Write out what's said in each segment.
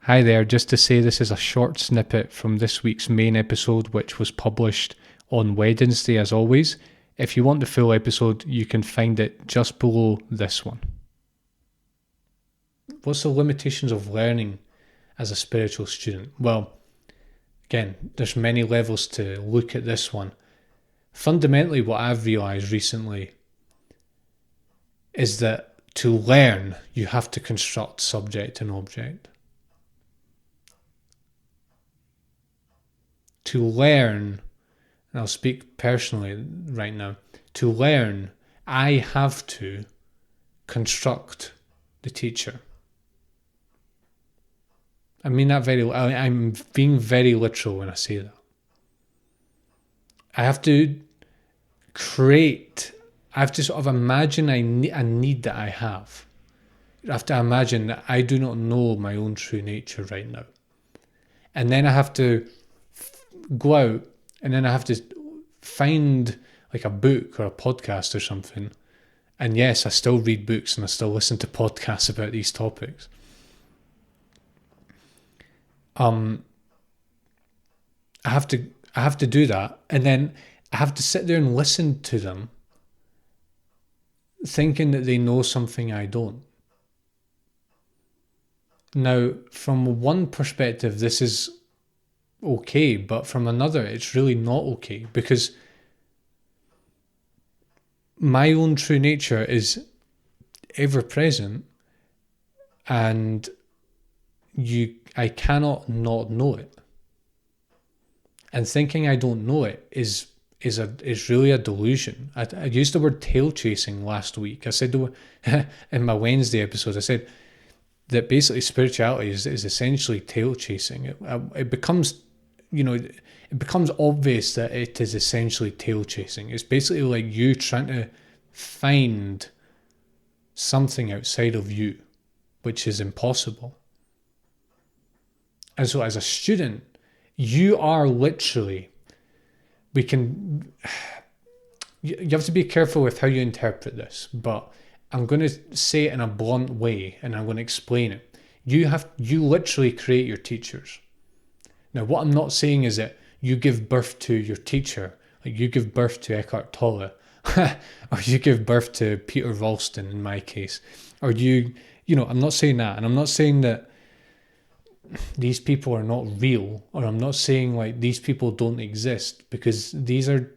Hi there, just to say this is a short snippet from this week's main episode, which was published on Wednesday as always. If you want the full episode, you can find it just below this one. What's the limitations of learning as a spiritual student? Well, again, there's many levels to look at this one. Fundamentally, what I've realised recently is that to learn, you have to construct subject and object. To learn, and I'll speak personally right now, to learn, I have to construct the teacher. I mean that I'm being very literal when I say that. I have to sort of imagine a need that I have. I have to imagine that I do not know my own true nature right now. And then I have to go out and then I have to find like a book or a podcast or something. And yes, I still read books and I still listen to podcasts about these topics. I have to do that, and then I have to sit there and listen to them, thinking that they know something I don't. Now, from one perspective, this is okay, but from another, it's really not okay, because my own true nature is ever present, and I cannot not know it. And thinking I don't know it is really a delusion. I used the word tail chasing last week. I said in my Wednesday episode, I said that basically spirituality is essentially tail chasing. It becomes, it becomes obvious that it is essentially tail chasing. It's basically like you trying to find something outside of you, which is impossible. And so as a student, you are literally, you have to be careful with how you interpret this, but I'm going to say it in a blunt way and I'm going to explain it. You literally create your teachers. Now, what I'm not saying is that you give birth to your teacher, like you give birth to Eckhart Tolle, or you give birth to Peter Ralston in my case, or I'm not saying that, and I'm not saying that these people are not real, or I'm not saying like these people don't exist, because these are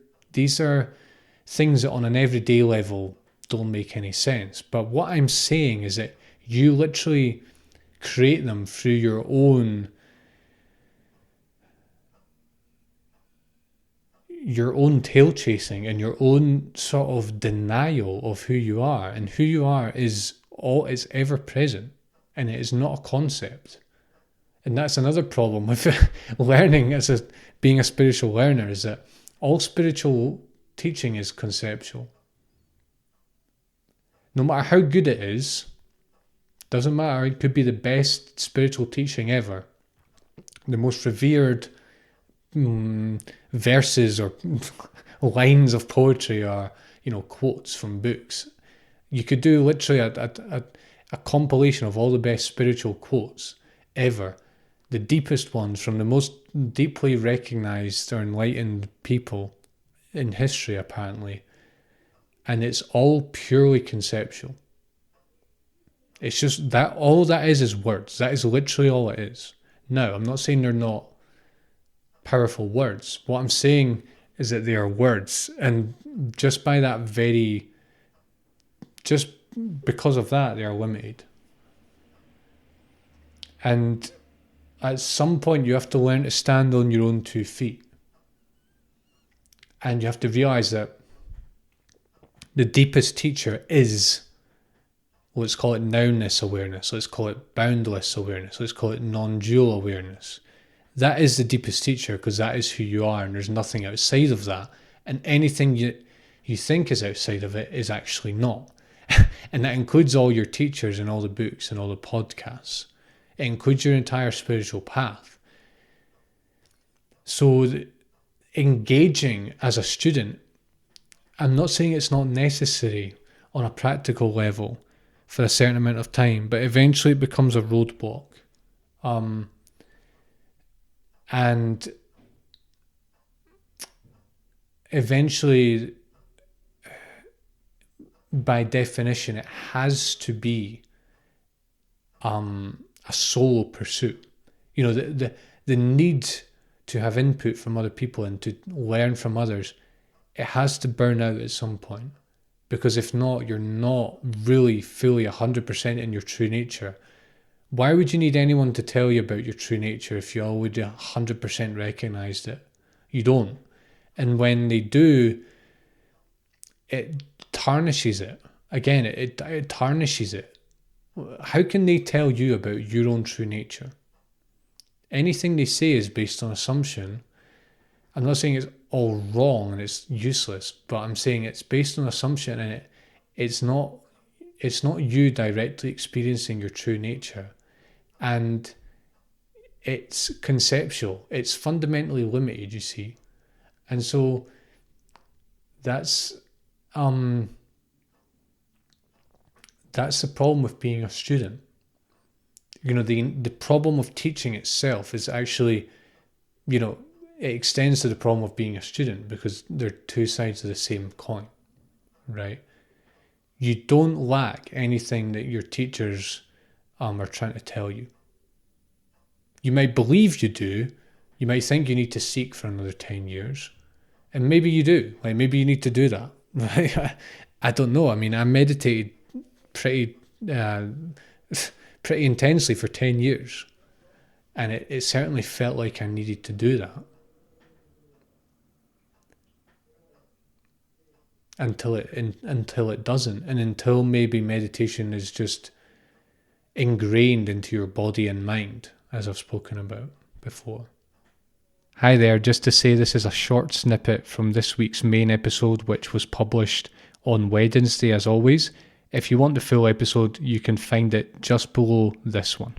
things that on an everyday level don't make any sense. But what I'm saying is that you literally create them through your own tail chasing and your own sort of denial of who you are. And who you are is ever present, and it is not a concept. And that's another problem with learning being a spiritual learner, is that all spiritual teaching is conceptual. No matter how good it is, doesn't matter, it could be the best spiritual teaching ever. The most revered verses or lines of poetry are, quotes from books. You could do literally a compilation of all the best spiritual quotes ever. The deepest ones from the most deeply recognized or enlightened people in history, apparently. And it's all purely conceptual. It's just that all that is words. That is literally all it is. Now, I'm not saying they're not powerful words. What I'm saying is that they are words. And just because of that, they are limited. And at some point, you have to learn to stand on your own 2 feet. And you have to realize that the deepest teacher is, let's call it nounness awareness, let's call it boundless awareness, let's call it non-dual awareness. That is the deepest teacher, because that is who you are, and there's nothing outside of that. And anything you think is outside of it is actually not. And that includes all your teachers and all the books and all the podcasts. It includes your entire spiritual path. So engaging as a student, I'm not saying it's not necessary on a practical level for a certain amount of time, but eventually it becomes a roadblock. And eventually, by definition, it has to be a solo pursuit. The need to have input from other people and to learn from others, it has to burn out at some point. Because if not, you're not really fully 100% in your true nature. Why would you need anyone to tell you about your true nature if you already 100% recognized it? You don't. And when they do, it tarnishes it. Again, it tarnishes it. How can they tell you about your own true nature? Anything they say is based on assumption. I'm not saying it's all wrong and it's useless, but I'm saying it's based on assumption, and it's not you directly experiencing your true nature. And it's conceptual. It's fundamentally limited, you see. And so that's the problem with being a student. The problem of teaching itself is actually, it extends to the problem of being a student, because they're two sides of the same coin, right? You don't lack anything that your teachers are trying to tell you. You might believe you do. You might think you need to seek for another 10 years. And maybe you do. Like, maybe you need to do that. Right? I don't know. I mean, I meditated pretty intensely for 10 years. And it certainly felt like I needed to do that. Until it doesn't. And until maybe meditation is just ingrained into your body and mind, as I've spoken about before. Hi there, just to say this is a short snippet from this week's main episode, which was published on Wednesday as always. If you want the full episode, you can find it just below this one.